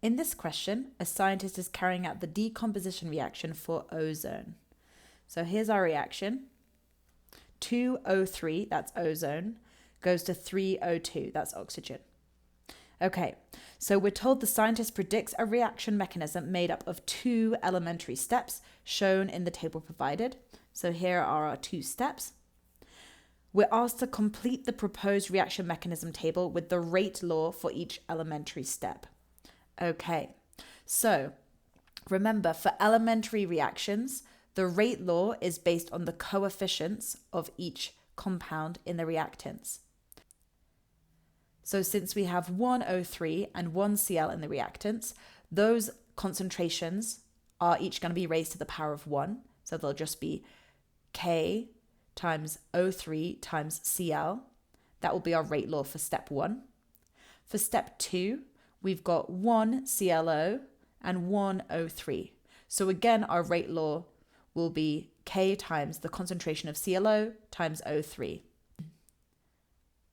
In this question, a scientist is carrying out the decomposition reaction for ozone. So here's our reaction. 2O3, that's ozone, goes to 3O2, that's oxygen. Okay, so we're told the scientist predicts a reaction mechanism made up of 2 elementary steps shown in the table provided. So here are our 2 steps. We're asked to complete the proposed reaction mechanism table with the rate law for each elementary step. Okay, so remember, for elementary reactions, the rate law is based on the coefficients of each compound in the reactants. So since we have one O3 and one Cl in the reactants, those concentrations are each going to be raised to the power of 1. So they'll just be K times O3 times Cl. That will be our rate law for step 1. For step 2, we've got 1 ClO and 1 O3. So again, our rate law will be K times the concentration of ClO times O3.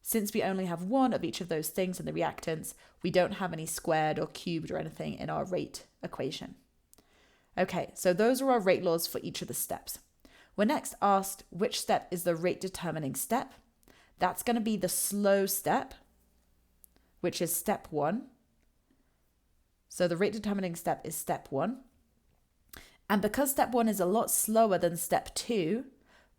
Since we only have one of each of those things in the reactants, we don't have any squared or cubed or anything in our rate equation. Okay, so those are our rate laws for each of the steps. We're next asked which step is the rate determining step. That's going to be the slow step, which is step 1. So the rate determining step is step 1. And because step 1 is a lot slower than step 2,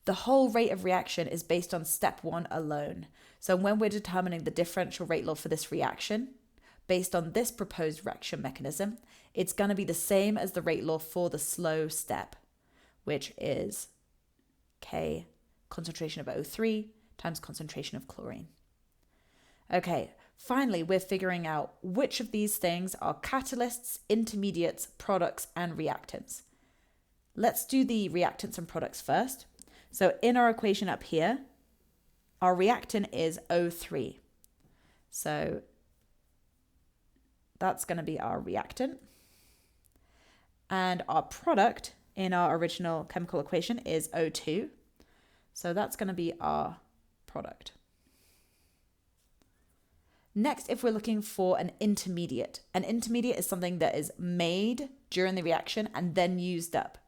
the whole rate of reaction is based on step 1 alone. So when we're determining the differential rate law for this reaction, based on this proposed reaction mechanism, it's going to be the same as the rate law for the slow step, which is K concentration of O3 times concentration of chlorine. Okay, finally, we're figuring out which of these things are catalysts, intermediates, products, and reactants. Let's do the reactants and products first. So in our equation up here, our reactant is O3. So that's going to be our reactant. And our product in our original chemical equation is O2. So that's going to be our product. Next, if we're looking for an intermediate is something that is made during the reaction and then used up.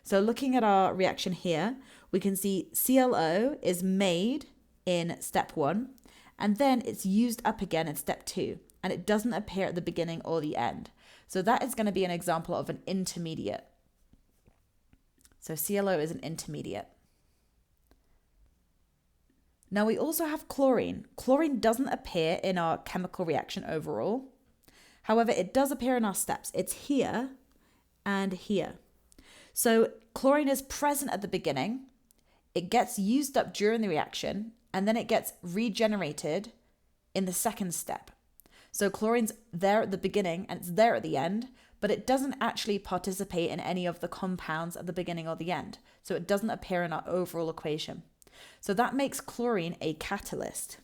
So looking at our reaction here, we can see ClO is made in step 1, and then it's used up again in step 2, and it doesn't appear at the beginning or the end. So that is going to be an example of an intermediate. So ClO is an intermediate. Now we also have chlorine. Chlorine doesn't appear in our chemical reaction overall. However, it does appear in our steps. It's here and here. So chlorine is present at the beginning. It gets used up during the reaction, and then it gets regenerated in the second step. So chlorine's there at the beginning and it's there at the end, but it doesn't actually participate in any of the compounds at the beginning or the end. So it doesn't appear in our overall equation. So that makes chlorine a catalyst.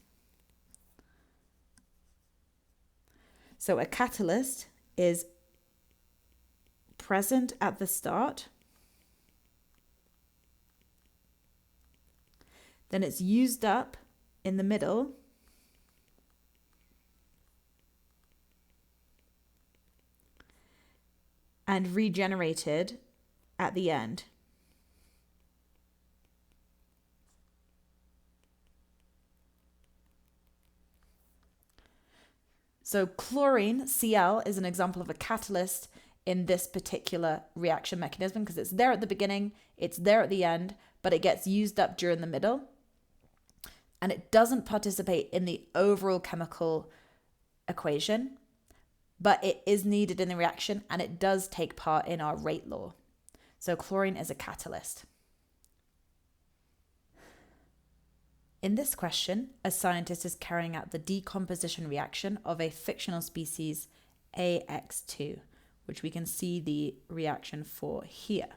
So a catalyst is present at the start, then it's used up in the middle, and regenerated at the end. So chlorine, Cl, is an example of a catalyst in this particular reaction mechanism because it's there at the beginning, it's there at the end, but it gets used up during the middle. And it doesn't participate in the overall chemical equation, but it is needed in the reaction and it does take part in our rate law. So chlorine is a catalyst. In this question, a scientist is carrying out the decomposition reaction of a fictional species AX2, which we can see the reaction for here.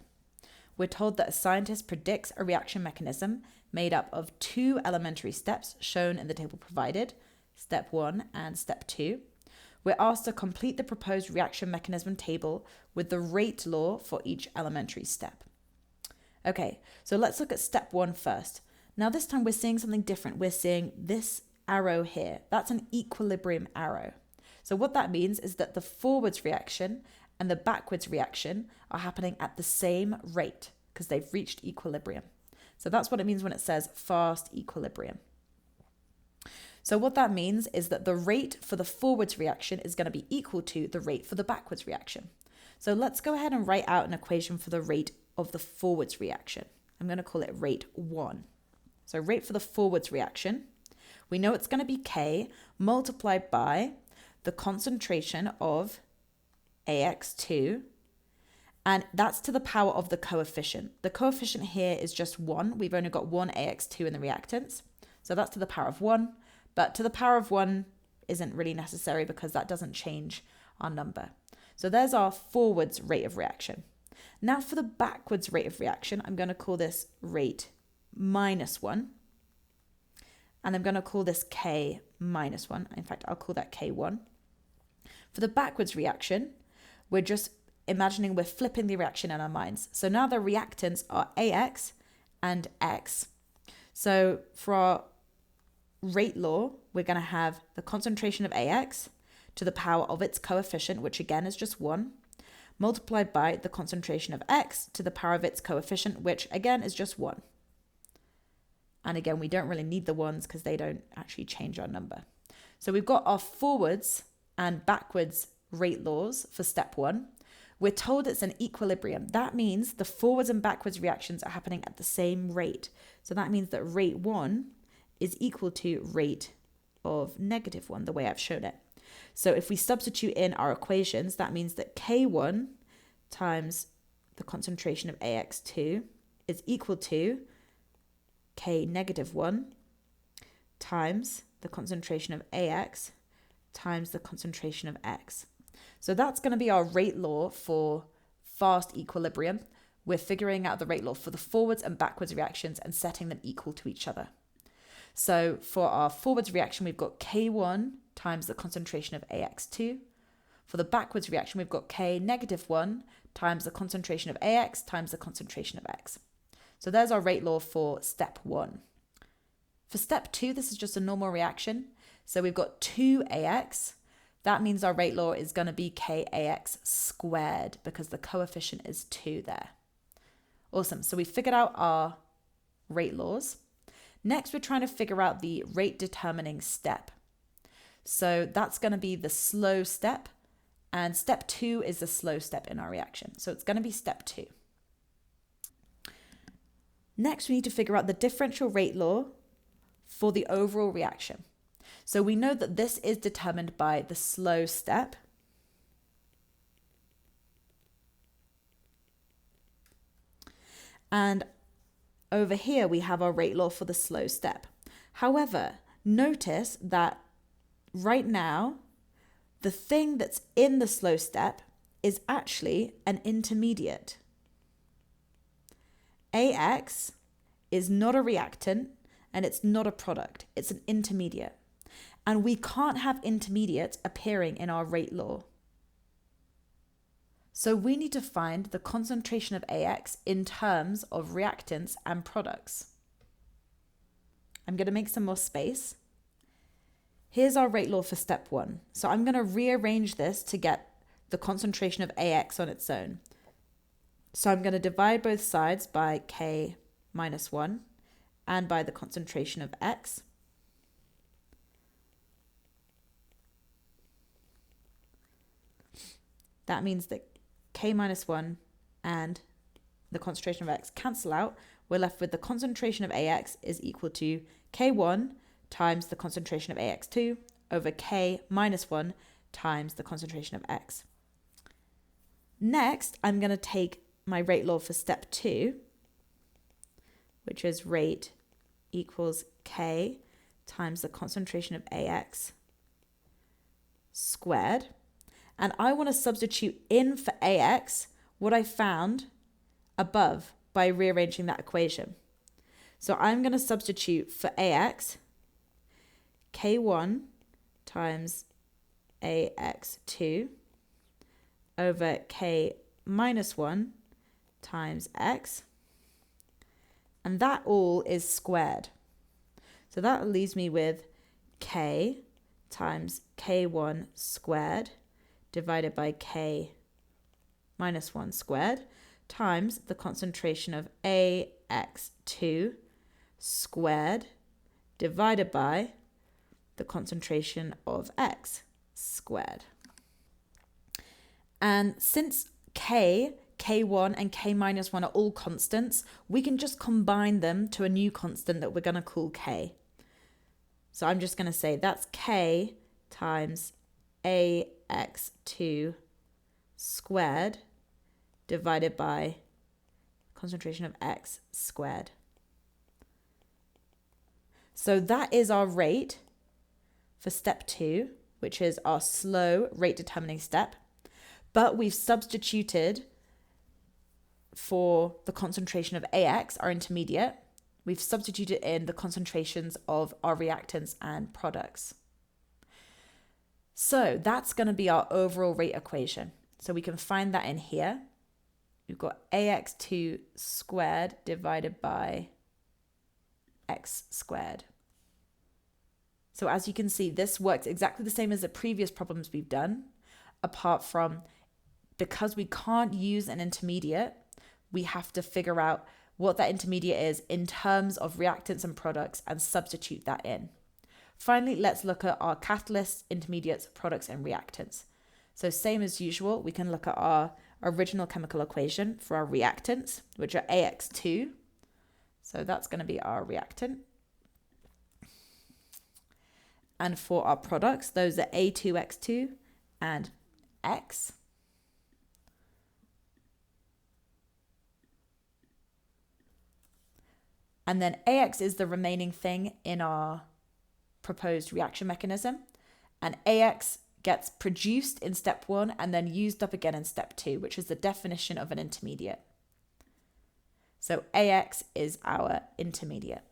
We're told that a scientist predicts a reaction mechanism made up of 2 elementary steps shown in the table provided, step 1 and step 2. We're asked to complete the proposed reaction mechanism table with the rate law for each elementary step. Okay, so let's look at step 1 first. Now this time we're seeing something different. We're seeing this arrow here. That's an equilibrium arrow. So what that means is that the forwards reaction and the backwards reaction are happening at the same rate because they've reached equilibrium. So that's what it means when it says fast equilibrium. So what that means is that the rate for the forwards reaction is going to be equal to the rate for the backwards reaction. So let's go ahead and write out an equation for the rate of the forwards reaction. I'm going to call it rate 1. So rate for the forwards reaction, we know it's going to be K multiplied by the concentration of AX2, and that's to the power of the coefficient. The coefficient here is just 1. We've only got one AX2 in the reactants. So that's to the power of 1. But to the power of 1 isn't really necessary because that doesn't change our number. So there's our forwards rate of reaction. Now for the backwards rate of reaction, I'm going to call this rate -1. And I'm going to call this K -1. In fact, I'll call that K1. For the backwards reaction, we're just imagining we're flipping the reaction in our minds. So now the reactants are AX and X. So for our rate law, we're going to have the concentration of AX to the power of its coefficient, which again is just 1, multiplied by the concentration of X to the power of its coefficient, which again is just 1. And again, we don't really need the ones because they don't actually change our number. So we've got our forwards and backwards rate laws for step 1. We're told it's an equilibrium. That means the forwards and backwards reactions are happening at the same rate. So that means that rate 1 is equal to rate of -1, the way I've shown it. So if we substitute in our equations, that means that K1 times the concentration of AX2 is equal to K-1 times the concentration of AX times the concentration of X. So that's going to be our rate law for fast equilibrium. We're figuring out the rate law for the forwards and backwards reactions and setting them equal to each other. So for our forwards reaction, we've got K1 times the concentration of AX2. For the backwards reaction, we've got K-1 times the concentration of AX times the concentration of X. So there's our rate law for step 1. For step 2, this is just a normal reaction. So we've got 2AX. That means our rate law is going to be KAX squared because the coefficient is 2 there. Awesome. So we figured out our rate laws. Next, we're trying to figure out the rate determining step. So that's going to be the slow step. And step 2 is the slow step in our reaction. So it's going to be step 2. Next, we need to figure out the differential rate law for the overall reaction. So we know that this is determined by the slow step. And over here, we have our rate law for the slow step. However, notice that right now, the thing that's in the slow step is actually an intermediate. AX is not a reactant and it's not a product. It's an intermediate. And we can't have intermediates appearing in our rate law. So we need to find the concentration of AX in terms of reactants and products. I'm going to make some more space. Here's our rate law for step 1. So I'm going to rearrange this to get the concentration of AX on its own. So I'm going to divide both sides by K-1 and by the concentration of X. That means that K-1 and the concentration of X cancel out. We're left with the concentration of AX is equal to K1 times the concentration of AX2 over K-1 times the concentration of X. Next, I'm going to take my rate law for step 2, which is rate equals K times the concentration of AX squared. And I want to substitute in for AX what I found above by rearranging that equation. So I'm going to substitute for AX K1 times AX2 over K-1 times X. And that all is squared. So that leaves me with K times K1 squared divided by K minus 1 squared times the concentration of AX2 squared divided by the concentration of X squared. And since K1 and K minus 1 are all constants, we can just combine them to a new constant that we're going to call K. So I'm just going to say that's K times AX2 squared divided by concentration of X squared. So that is our rate for step 2, which is our slow rate determining step. But we've substituted for the concentration of AX, our intermediate, we've substituted in the concentrations of our reactants and products. So that's going to be our overall rate equation. So we can find that in here. We've got AX2 squared divided by X squared. So as you can see, this works exactly the same as the previous problems we've done, apart from because we can't use an intermediate, we have to figure out what that intermediate is in terms of reactants and products and substitute that in. Finally, let's look at our catalysts, intermediates, products, and reactants. So same as usual, we can look at our original chemical equation for our reactants, which are AX2. So that's going to be our reactant. And for our products, those are A2X2 and X. And then AX is the remaining thing in our proposed reaction mechanism. And AX gets produced in step 1 and then used up again in step 2, which is the definition of an intermediate. So AX is our intermediate.